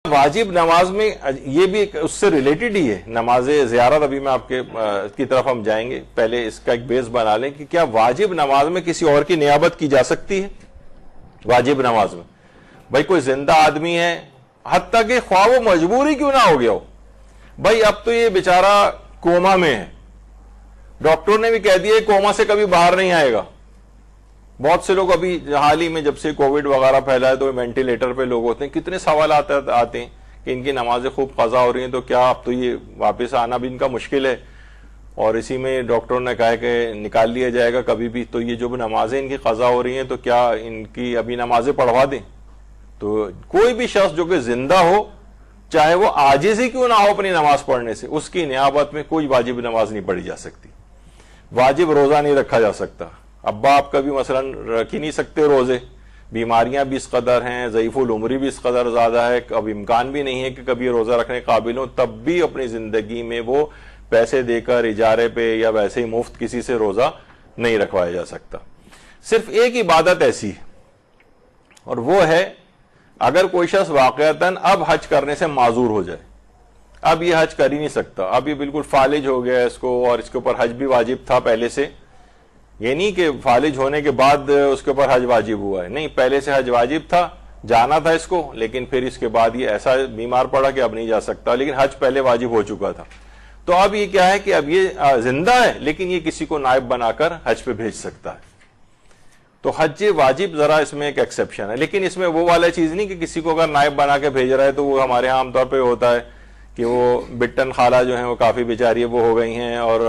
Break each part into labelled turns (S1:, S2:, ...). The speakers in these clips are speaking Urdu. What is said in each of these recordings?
S1: واجب نماز میں یہ بھی اس سے ریلیٹڈ ہی ہے نماز زیارت. ابھی میں آپ کی طرف ہم جائیں گے, پہلے اس کا ایک بیس بنا لیں کہ کیا واجب نماز میں کسی اور کی نیابت کی جا سکتی ہے؟ واجب نماز میں بھائی کوئی زندہ آدمی ہے, حتیٰ کہ خواہ وہ مجبوری کیوں نہ ہو گیا ہو, بھائی اب تو یہ بیچارہ کوما میں ہے, ڈاکٹر نے بھی کہہ دیا کوما سے کبھی باہر نہیں آئے گا. بہت سے لوگ ابھی حال ہی میں جب سے کووڈ وغیرہ پھیلا ہے تو وینٹیلیٹر پہ لوگ ہوتے ہیں, کتنے سوالات آتے ہیں کہ ان کی نمازیں خوب قضا ہو رہی ہیں تو کیا اب تو یہ واپس آنا بھی ان کا مشکل ہے, اور اسی میں ڈاکٹروں نے کہا کہ نکال لیا جائے گا کبھی بھی, تو یہ جو نمازیں ان کی قضا ہو رہی ہیں تو کیا ان کی ابھی نمازیں پڑھوا دیں؟ تو کوئی بھی شخص جو کہ زندہ ہو, چاہے وہ عاجز ہی کیوں نہ ہو اپنی نماز پڑھنے سے, اس کی نیابت میں کوئی واجب نماز نہیں پڑھی جا سکتی. واجب روزہ نہیں رکھا جا سکتا. ابا آپ کبھی مثلا رکھ ہی نہیں سکتے روزے, بیماریاں بھی اس قدر ہیں, ضعیف العمری بھی اس قدر زیادہ ہے, اب امکان بھی نہیں ہے کہ کبھی روزہ رکھنے قابل ہوں, تب بھی اپنی زندگی میں وہ پیسے دے کر اجارے پہ یا ویسے ہی مفت کسی سے روزہ نہیں رکھوایا جا سکتا. صرف ایک عبادت ایسی ہے, اور وہ ہے اگر کوئی شخص واقعتاً اب حج کرنے سے معذور ہو جائے, اب یہ حج کر ہی نہیں سکتا, اب یہ بالکل فالج ہو گیا اس کو, اور اس کے اوپر حج بھی واجب تھا پہلے سے, یہ نہیں کہ فالج ہونے کے بعد اس کے اوپر حج واجب ہوا ہے, نہیں, پہلے سے حج واجب تھا, جانا تھا اس کو, لیکن پھر اس کے بعد یہ ایسا بیمار پڑا کہ اب نہیں جا سکتا, لیکن حج پہلے واجب ہو چکا تھا. تو اب یہ کیا ہے کہ اب یہ زندہ ہے لیکن یہ کسی کو نائب بنا کر حج پہ بھیج سکتا ہے. تو حج واجب ذرا اس میں ایک ایکسیپشن ہے, لیکن اس میں وہ والا چیز نہیں کہ کسی کو اگر نائب بنا کے بھیج رہا ہے تو وہ ہمارے ہاں عام طور پہ ہوتا ہے کہ وہ بٹن خالہ جو ہیں وہ کافی بیچاری وہ ہو گئی ہیں اور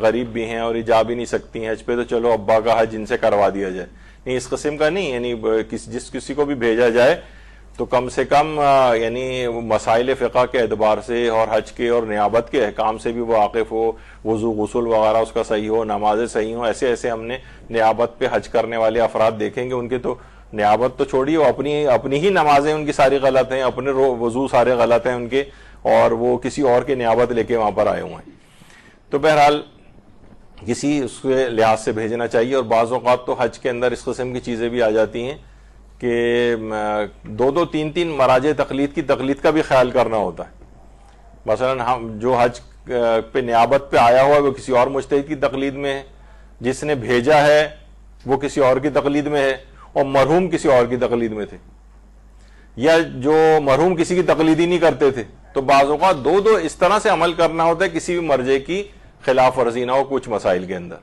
S1: غریب بھی ہیں اور یہ جا بھی نہیں سکتی ہیں حج پہ, تو چلو ابا کا حج ان سے کروا دیا جائے. نہیں, اس قسم کا نہیں, یعنی جس کسی کو بھی بھیجا جائے تو کم سے کم یعنی مسائل فقہ کے اعتبار سے اور حج کے اور نیابت کے احکام سے بھی وہ واقف ہو, وضو غسل وغیرہ اس کا صحیح ہو, نمازیں صحیح ہوں. ایسے ہم نے نیابت پہ حج کرنے والے افراد دیکھیں گے, ان کے تو نیابت تو چھوڑیے, وہ اپنی ہی نمازیں ان کی ساری غلط ہیں, اپنے وضو سارے غلط ہیں ان کے, اور وہ کسی اور کی نیابت لے کے وہاں پر آئے ہوئے ہیں. تو بہرحال کسی اس کے لحاظ سے بھیجنا چاہیے. اور بعض اوقات تو حج کے اندر اس قسم کی چیزیں بھی آ جاتی ہیں کہ 2-3 مراجع تقلید کی تقلید کا بھی خیال کرنا ہوتا ہے. مثلا ہم جو حج پہ نیابت پہ آیا ہوا ہے وہ کسی اور مجتہد کی تقلید میں ہے, جس نے بھیجا ہے وہ کسی اور کی تقلید میں ہے, اور مرحوم کسی اور کی تقلید میں تھے, یا جو مرحوم کسی کی تقلید ہی نہیں کرتے تھے. تو بعض اوقات دو اس طرح سے عمل کرنا ہوتا ہے کسی بھی مرجع کی خلاف ورزی نہ ہو کچھ مسائل کے اندر,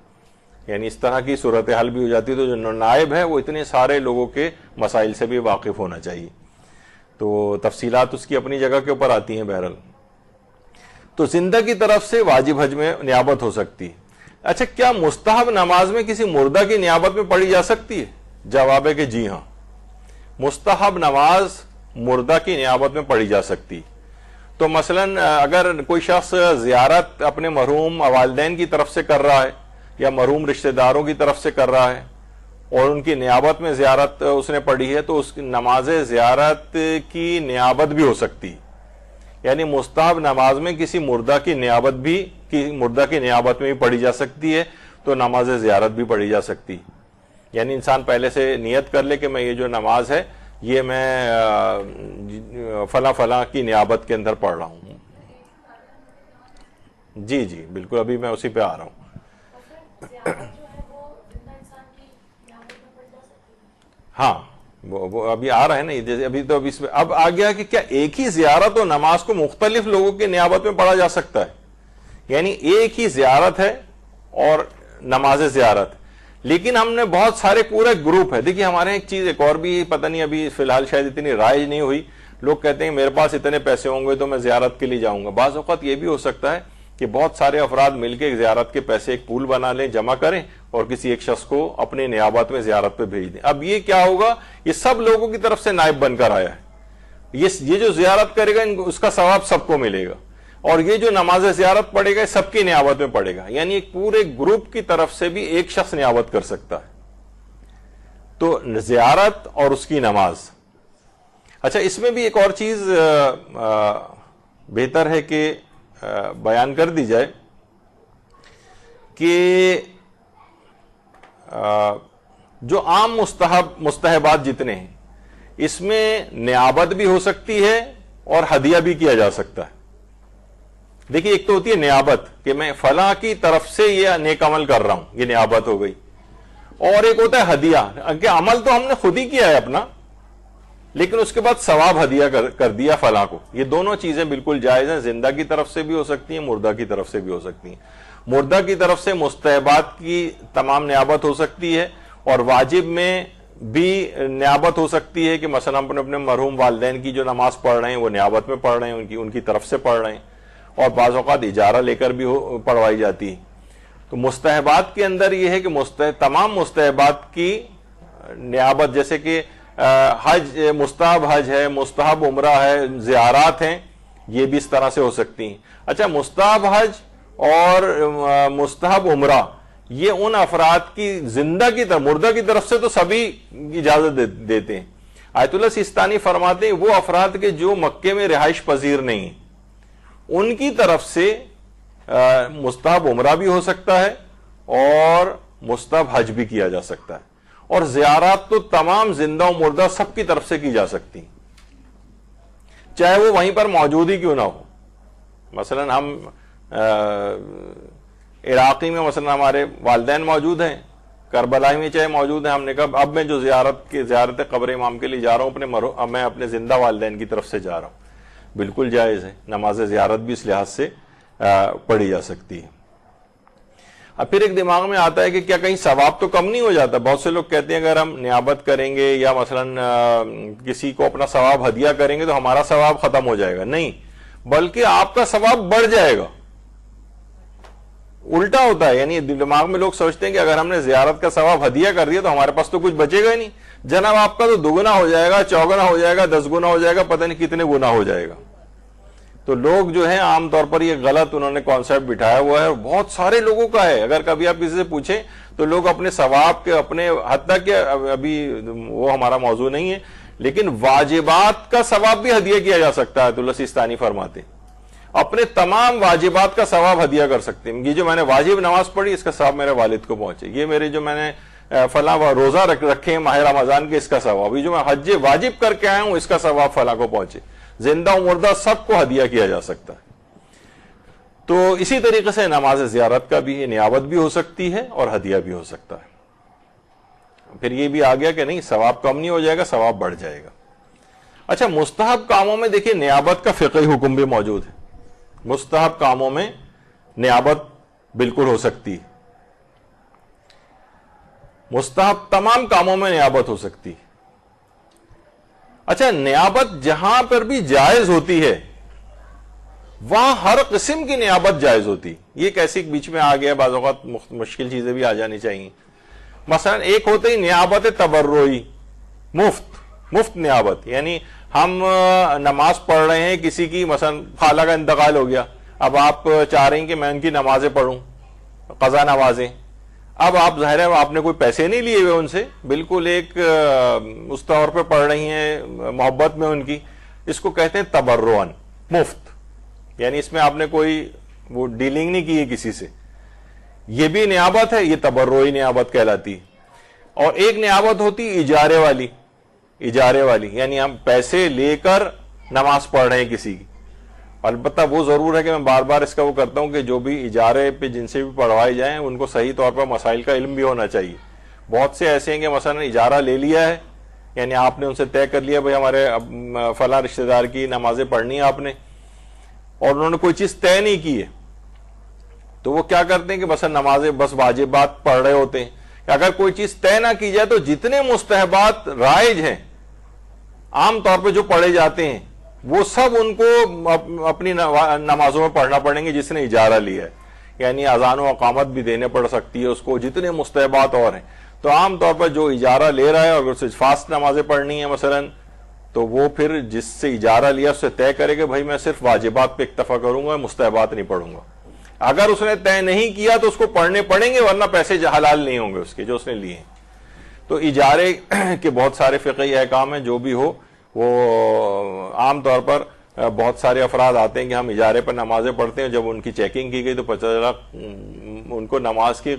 S1: یعنی اس طرح کی صورتحال بھی ہو جاتی ہے. تو جو نائب ہے وہ اتنے سارے لوگوں کے مسائل سے بھی واقف ہونا چاہیے. تو تفصیلات اس کی اپنی جگہ کے اوپر آتی ہیں. بہرحال تو زندہ کی طرف سے واجب حج میں نیابت ہو سکتی ہے. اچھا, کیا مستحب نماز میں کسی مردہ کی نیابت میں پڑھی جا سکتی ہے؟ جواب ہے کہ جی ہاں, مستحب نماز مردہ کی نیابت میں پڑھی جا سکتی. تو مثلا اگر کوئی شخص زیارت اپنے مرحوم والدین کی طرف سے کر رہا ہے یا مرحوم رشتہ داروں کی طرف سے کر رہا ہے اور ان کی نیابت میں زیارت اس نے پڑھی ہے, تو اس کی نماز زیارت کی نیابت بھی ہو سکتی. یعنی مستحب نماز میں کسی مردہ کی نیابت میں بھی پڑھی جا سکتی ہے, تو نماز زیارت بھی پڑھی جا سکتی. یعنی انسان پہلے سے نیت کر لے کہ میں یہ جو نماز ہے یہ میں فلاں کی نیابت کے اندر پڑھ رہا ہوں. جی بالکل, ابھی میں اسی پہ آ رہا ہوں. ہاں, وہ ابھی آ رہا ہے نا, جیسے ابھی تو اب آ گیا کہ کیا ایک ہی زیارت و نماز کو مختلف لوگوں کی نیابت میں پڑھا جا سکتا ہے؟ یعنی ایک ہی زیارت ہے اور نماز زیارت, لیکن ہم نے بہت سارے پورے گروپ ہے. دیکھیے ہمارے ایک چیز ایک اور بھی پتہ نہیں ابھی فی الحال شاید اتنی رائج نہیں ہوئی, لوگ کہتے ہیں میرے پاس اتنے پیسے ہوں گے تو میں زیارت کے لیے جاؤں گا. بعض اوقات یہ بھی ہو سکتا ہے کہ بہت سارے افراد مل کے زیارت کے پیسے ایک پول بنا لیں, جمع کریں اور کسی ایک شخص کو اپنے نیابت میں زیارت پہ بھیج دیں. اب یہ کیا ہوگا, یہ سب لوگوں کی طرف سے نائب بن کر آیا ہے. یہ جو زیارت کرے گا اس کا ثواب سب کو ملے گا, اور یہ جو نماز زیارت پڑھے گا سب کی نیابت میں پڑھے گا. یعنی ایک پورے گروپ کی طرف سے بھی ایک شخص نیابت کر سکتا ہے. تو زیارت اور اس کی نماز. اچھا, اس میں بھی ایک اور چیز بہتر ہے کہ بیان کر دی جائے کہ جو عام مستحبات جتنے ہیں اس میں نیابت بھی ہو سکتی ہے اور ہدیہ بھی کیا جا سکتا ہے. دیکھیے ایک تو ہوتی ہے نیابت کہ میں فلاں کی طرف سے یہ نیک عمل کر رہا ہوں, یہ نیابت ہو گئی, اور ایک ہوتا ہے ہدیہ کہ عمل تو ہم نے خود ہی کیا ہے اپنا, لیکن اس کے بعد ثواب ہدیہ کر دیا فلاں کو. یہ دونوں چیزیں بالکل جائز ہیں, زندہ کی طرف سے بھی ہو سکتی ہیں, مردہ کی طرف سے بھی ہو سکتی ہیں. مردہ کی طرف سے مستحبات کی تمام نیابت ہو سکتی ہے, اور واجب میں بھی نیابت ہو سکتی ہے کہ مثلا اپنے مرحوم والدین کی جو نماز پڑھ رہے ہیں وہ نیابت میں پڑھ رہے ہیں, ان کی طرف سے پڑھ رہے ہیں, اور بعض اوقات اجارہ لے کر بھی پڑھوائی جاتی ہے. تو مستحبات کے اندر یہ ہے کہ تمام مستحبات کی نیابت, جیسے کہ حج, مستحب حج ہے, مستحب عمرہ ہے, زیارات ہیں, یہ بھی اس طرح سے ہو سکتی ہیں. اچھا, مستحب حج اور مستحب عمرہ یہ ان افراد کی زندہ کی طرف, مردہ کی طرف سے تو سبھی اجازت دیتے ہیں. آیت اللہ سیستانی فرماتے ہیں وہ افراد کے جو مکے میں رہائش پذیر نہیں ہیں, ان کی طرف سے مستحب عمرہ بھی ہو سکتا ہے اور مستحب حج بھی کیا جا سکتا ہے, اور زیارات تو تمام زندہ و مردہ سب کی طرف سے کی جا سکتی ہیں, چاہے وہ وہیں پر موجود ہی کیوں نہ ہو. مثلا ہم عراقی میں مثلا ہمارے والدین موجود ہیں, کربلا میں چاہے موجود ہیں, ہم نے کہا اب میں جو زیارت قبر امام کے لیے جا رہا ہوں میں اپنے زندہ والدین کی طرف سے جا رہا ہوں, بالکل جائز ہے. نماز زیارت بھی اس لحاظ سے پڑھی جا سکتی ہے. اب پھر ایک دماغ میں آتا ہے کہ کیا کہیں ثواب تو کم نہیں ہو جاتا؟ بہت سے لوگ کہتے ہیں اگر ہم نیابت کریں گے یا مثلا کسی کو اپنا ثواب ہدیہ کریں گے تو ہمارا ثواب ختم ہو جائے گا. نہیں, بلکہ آپ کا ثواب بڑھ جائے گا. الٹا ہوتا ہے, یعنی دماغ میں لوگ سوچتے ہیں کہ اگر ہم نے زیارت کا ثواب ہدیہ کر دیا تو ہمارے پاس تو کچھ بچے گا ہی نہیں. جناب آپ کا تو دگنا ہو جائے گا, چوگنا ہو جائے گا, 10 گنا ہو جائے گا, پتہ نہیں کتنے گنا ہو جائے گا. تو لوگ جو ہیں عام طور پر یہ غلط انہوں نے کانسیپٹ بٹھایا ہوا ہے, اور بہت سارے لوگوں کا ہے. اگر کبھی آپ کسی سے پوچھیں تو لوگ اپنے ثواب کے اپنے حد تک کہ ابھی وہ ہمارا موضوع نہیں ہے, لیکن واجبات کا ثواب بھی ہدیہ کیا جا سکتا ہے. آیت اللہ سیستانی فرماتے اپنے تمام واجبات کا ثواب ہدیہ کر سکتے ہیں. یہ جو میں نے واجب نماز پڑھی اس کا ثواب میرے والد کو پہنچے, یہ میرے جو میں نے فلاں روزہ رکھے ہیں ماہ رمضان کے اس کا ثواب, یہ جو میں حج واجب کر کے آیا ہوں اس کا ثواب فلاں کو پہنچے. زندہ و مردہ سب کو ہدیہ کیا جا سکتا ہے. تو اسی طریقے سے نماز زیارت کا بھی نیابت بھی ہو سکتی ہے اور ہدیہ بھی ہو سکتا ہے. پھر یہ بھی آ گیا کہ نہیں ثواب کم نہیں ہو جائے گا, ثواب بڑھ جائے گا. اچھا, مستحب کاموں میں دیکھیے نیابت کا فقہی حکم بھی موجود ہے. مستحب کاموں میں نیابت بالکل ہو سکتی ہے, مستحب تمام کاموں میں نیابت ہو سکتی ہے. اچھا, نیابت جہاں پر بھی جائز ہوتی ہے وہاں ہر قسم کی نیابت جائز ہوتی. یہ کیسی بیچ میں آ گیا, بعض اوقات مشکل چیزیں بھی آ جانی چاہیے. مثلا ایک ہوتے ہی نیابت تبرعی, مفت نیابت, یعنی ہم نماز پڑھ رہے ہیں کسی کی, مثلا خالہ کا انتقال ہو گیا, اب آپ چاہ رہے ہیں کہ میں ان کی نمازیں پڑھوں, قضا نمازیں. اب آپ ظاہر ہے آپ نے کوئی پیسے نہیں لیے ہوئے ان سے, بالکل ایک اس طور پہ پڑھ رہی ہیں محبت میں ان کی. اس کو کہتے ہیں تبرعاً, مفت, یعنی اس میں آپ نے کوئی وہ ڈیلنگ نہیں کی ہے کسی سے. یہ بھی نیابت ہے, یہ تبرعی نیابت کہلاتی. اور ایک نیابت ہوتی اجارے والی, یعنی ہم پیسے لے کر نماز پڑھ رہے ہیں کسی کی. البتہ وہ ضرور ہے کہ میں بار بار اس کا وہ کرتا ہوں کہ جو بھی اجارے پہ جن سے بھی پڑھوائے جائیں ان کو صحیح طور پر مسائل کا علم بھی ہونا چاہیے. بہت سے ایسے ہیں کہ مثلا اجارہ لے لیا ہے, یعنی آپ نے ان سے طے کر لیا بھائی ہمارے فلاں رشتہ دار کی نمازیں پڑھنی ہے آپ نے, اور انہوں نے کوئی چیز طے نہیں کی ہے, تو وہ کیا کرتے ہیں کہ مثلا نمازیں بس واجبات پڑھ رہے ہوتے ہیں. کہ اگر کوئی چیز طے نہ کی جائے تو جتنے مستحبات رائج ہیں عام طور پہ جو پڑھے جاتے ہیں وہ سب ان کو اپنی نمازوں میں پڑھنا پڑیں گے جس نے اجارہ لیا ہے. یعنی اذان و اقامت بھی دینے پڑ سکتی ہے اس کو, جتنے مستحبات اور ہیں. تو عام طور پر جو اجارہ لے رہا ہے اگر اسے فاسٹ نمازیں پڑھنی ہیں مثلا, تو وہ پھر جس سے اجارہ لیا اس سے طے کرے کہ بھائی میں صرف واجبات پہ اکتفا کروں گا, مستحبات نہیں پڑھوں گا. اگر اس نے طے نہیں کیا تو اس کو پڑھنے پڑیں گے, ورنہ پیسے حلال نہیں ہوں گے اس کے جو اس نے لیے ہیں. تو اجارے کے بہت سارے فقہی احکام ہیں, جو بھی ہو وہ عام طور پر بہت سارے افراد آتے ہیں کہ ہم اجارے پر نمازیں پڑھتے ہیں. جب ان کی چیکنگ کی گئی تو پتہ چلا ان کو نماز کی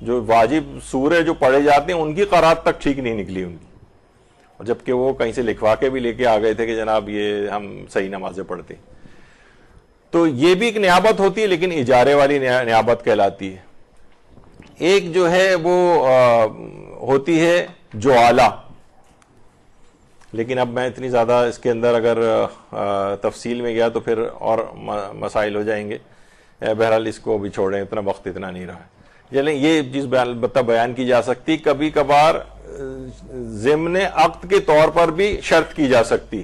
S1: جو واجب سورے جو پڑھے جاتے ہیں ان کی قرات تک ٹھیک نہیں نکلی ان کی, جبکہ وہ کہیں سے لکھوا کے بھی لے کے آ گئے تھے کہ جناب یہ ہم صحیح نمازیں پڑھتے ہیں. تو یہ بھی ایک نیابت ہوتی ہے لیکن اجارے والی نیابت کہلاتی ہے. ایک جو ہے وہ ہوتی ہے جعالہ، لیکن اب میں اتنی زیادہ اس کے اندر اگر تفصیل میں گیا تو پھر اور مسائل ہو جائیں گے. بہرحال اس کو بھی چھوڑیں، اتنا وقت اتنا نہیں رہا. چلیں یہ چیز البتہ بیان کی جا سکتی، کبھی کبھار ضمن عقد کے طور پر بھی شرط کی جا سکتی.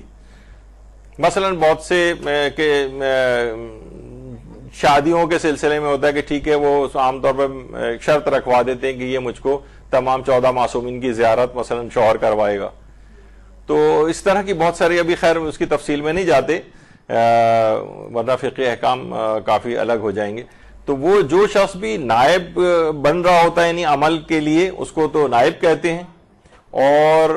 S1: مثلا بہت سے شادیوں کے سلسلے میں ہوتا ہے کہ ٹھیک ہے وہ عام طور پر شرط رکھوا دیتے ہیں کہ یہ مجھ کو تمام 14 معصومین کی زیارت مثلا شوہر کروائے گا. تو اس طرح کی بہت ساری، ابھی خیر اس کی تفصیل میں نہیں جاتے ورنہ فقہی احکام کافی الگ ہو جائیں گے. تو وہ جو شخص بھی نائب بن رہا ہوتا ہے یعنی عمل کے لیے، اس کو تو نائب کہتے ہیں، اور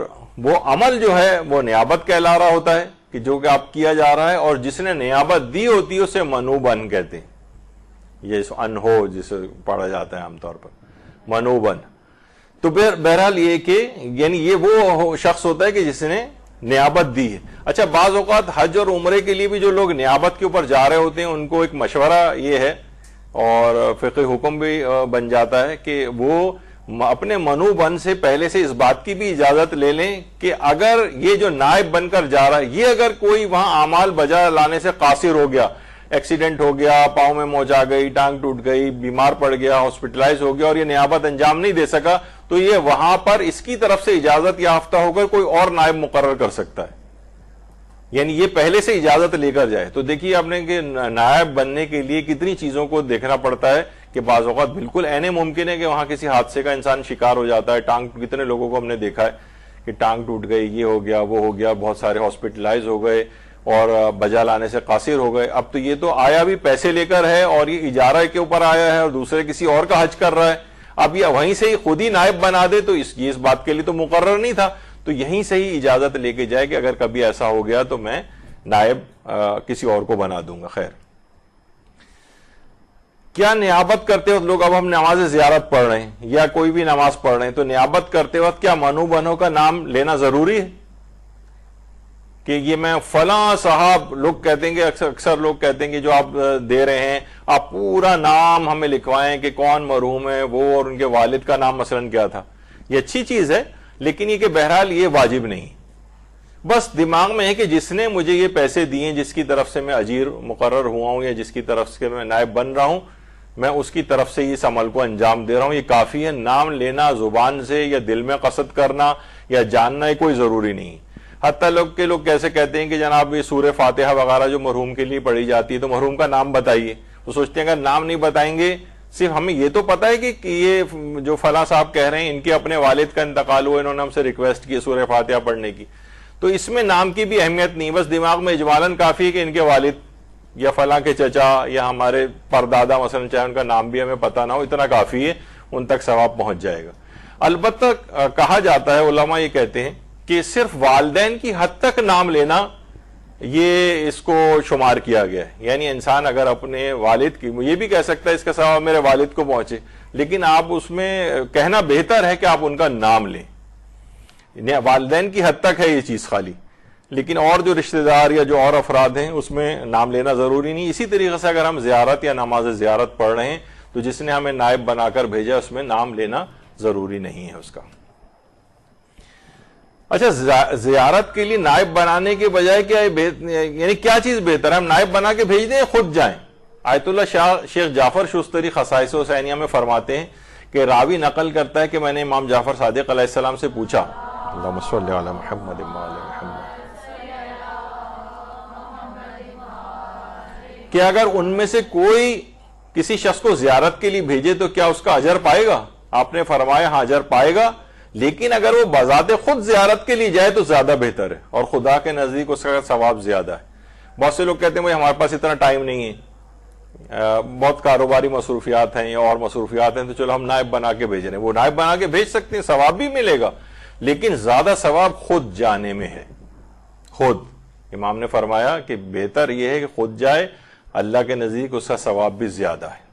S1: وہ عمل جو ہے وہ نیابت کہلا رہا ہوتا ہے کہ جو کہ آپ کیا جا رہا ہے، اور جس نے نیابت دی ہوتی ہے اسے منوبن کہتے ہیں. یہ انہو جسے پڑھا جاتا ہے عام طور پر منوبن. تو بہرحال یہ کہ یعنی یہ وہ شخص ہوتا ہے کہ جس نے نیابت دی ہے. اچھا، بعض اوقات حج اور عمرے کے لیے بھی جو لوگ نیابت کے اوپر جا رہے ہوتے ہیں ان کو ایک مشورہ یہ ہے اور فقہی حکم بھی بن جاتا ہے کہ وہ اپنے منوبن سے پہلے سے اس بات کی بھی اجازت لے لیں کہ اگر یہ جو نائب بن کر جا رہا ہے یہ اگر کوئی وہاں اعمال بجا لانے سے قاصر ہو گیا، ایکسیڈنٹ ہو گیا، پاؤں میں موچ آ گئی، ٹانگ ٹوٹ گئی، بیمار پڑ گیا، ہاسپٹلائز ہو گیا اور یہ نیابت انجام نہیں دے سکا، تو یہ وہاں پر اس کی طرف سے اجازت یافتہ ہو کر کوئی اور نائب مقرر کر سکتا ہے. یعنی یہ پہلے سے اجازت لے کر جائے. تو دیکھیے آپ نے کہ نائب بننے کے لیے کتنی چیزوں کو دیکھنا پڑتا ہے کہ بعض اوقات بالکل عین ممکن ہے کہ وہاں کسی حادثے کا انسان شکار ہو جاتا ہے. کتنے لوگوں کو ہم نے دیکھا ہے کہ ٹانگ ٹوٹ گئی، یہ ہو گیا، وہ ہو گیا، بہت سارے ہاسپٹلائز ہو گئے اور بجا لانے سے قاصر ہو گئے. اب تو یہ تو آیا بھی پیسے لے کر ہے اور یہ اجارہ کے اوپر آیا ہے اور دوسرے کسی اور کا حج کر رہا ہے. اب یہ وہیں سے ہی خود ہی نائب بنا دے تو اس بات کے لیے تو مقرر نہیں تھا. تو یہیں سے ہی اجازت لے کے جائے کہ اگر کبھی ایسا ہو گیا تو میں نائب کسی اور کو بنا دوں گا. خیر، کیا نیابت کرتے وقت لوگ، اب ہم نماز زیارت پڑھ رہے ہیں یا کوئی بھی نماز پڑھ رہے ہیں، تو نیابت کرتے وقت کیا منوبنوں کا نام لینا ضروری ہے کہ یہ میں فلاں صاحب، لوگ کہتے ہیں کہ اکثر لوگ کہتے ہیں کہ جو آپ دے رہے ہیں آپ پورا نام ہمیں لکھوائیں کہ کون مرحوم ہے وہ اور ان کے والد کا نام مثلا کیا تھا. یہ اچھی چیز ہے لیکن یہ کہ بہرحال یہ واجب نہیں. بس دماغ میں ہے کہ جس نے مجھے یہ پیسے دیے، جس کی طرف سے میں اجیر مقرر ہوا ہوں یا جس کی طرف سے میں نائب بن رہا ہوں، میں اس کی طرف سے اس عمل کو انجام دے رہا ہوں، یہ کافی ہے. نام لینا زبان سے یا دل میں قصد کرنا یا جاننا یہ کوئی ضروری نہیں. حتیٰ لوگ کیسے کہتے ہیں کہ جناب یہ سورہ فاتحہ وغیرہ جو مرحوم کے لیے پڑھی جاتی ہے تو مرحوم کا نام بتائیے. وہ سوچتے ہیں اگر نام نہیں بتائیں گے، صرف ہمیں یہ تو پتا ہے کہ یہ جو فلاں صاحب کہہ رہے ہیں ان کے اپنے والد کا انتقال ہوا، انہوں نے ہم سے ریکویسٹ کی سورہ فاتحہ پڑھنے کی، تو اس میں نام کی بھی اہمیت نہیں. بس دماغ میں اجمالاً کافی ہے کہ ان کے والد یا فلاں کے چچا یا ہمارے پردادا مثلا، چاہے ان کا نام بھی ہمیں پتہ نہ ہو، اتنا کافی ہے، ان تک ثواب پہنچ جائے گا. البتہ کہا جاتا ہے، علماء یہ کہتے ہیں کہ صرف والدین کی حد تک نام لینا یہ اس کو شمار کیا گیا ہے. یعنی انسان اگر اپنے والد کی، یہ بھی کہہ سکتا ہے اس کا ثواب میرے والد کو پہنچے، لیکن آپ اس میں کہنا بہتر ہے کہ آپ ان کا نام لیں. والدین کی حد تک ہے یہ چیز خالی، لیکن اور جو رشتہ دار یا جو اور افراد ہیں اس میں نام لینا ضروری نہیں. اسی طریقے سے اگر ہم زیارت یا نماز زیارت پڑھ رہے ہیں تو جس نے ہمیں نائب بنا کر بھیجا اس میں نام لینا ضروری نہیں ہے اس کا. اچھا، زیارت کے لیے نائب بنانے کے بجائے کیا یعنی کیا چیز بہتر ہے؟ ہم نائب بنا کے بھیج دیں، خود جائیں. آیت اللہ شیخ جعفر شستری خصائص حسینیہ میں فرماتے ہیں کہ راوی نقل کرتا ہے کہ میں نے امام جعفر صادق علیہ السلام سے پوچھا، اللہم صلی علی محمد وعلی محمد، کہ اگر ان میں سے کوئی کسی شخص کو زیارت کے لیے بھیجے تو کیا اس کا اجر پائے گا؟ آپ نے فرمایا ہاں اجر پائے گا، لیکن اگر وہ بذات خود زیارت کے لیے جائے تو زیادہ بہتر ہے اور خدا کے نزدیک اس کا ثواب زیادہ ہے. بہت سے لوگ کہتے ہیں ہمارے پاس اتنا ٹائم نہیں ہے، بہت کاروباری مصروفیات ہیں یا اور مصروفیات ہیں، تو چلو ہم نائب بنا کے بھیج رہے ہیں. وہ نائب بنا کے بھیج سکتے ہیں، ثواب بھی ملے گا، لیکن زیادہ ثواب خود جانے میں ہے. خود امام نے فرمایا کہ بہتر یہ ہے کہ خود جائے، اللہ کے نزدیک اس کا ثواب بھی زیادہ ہے.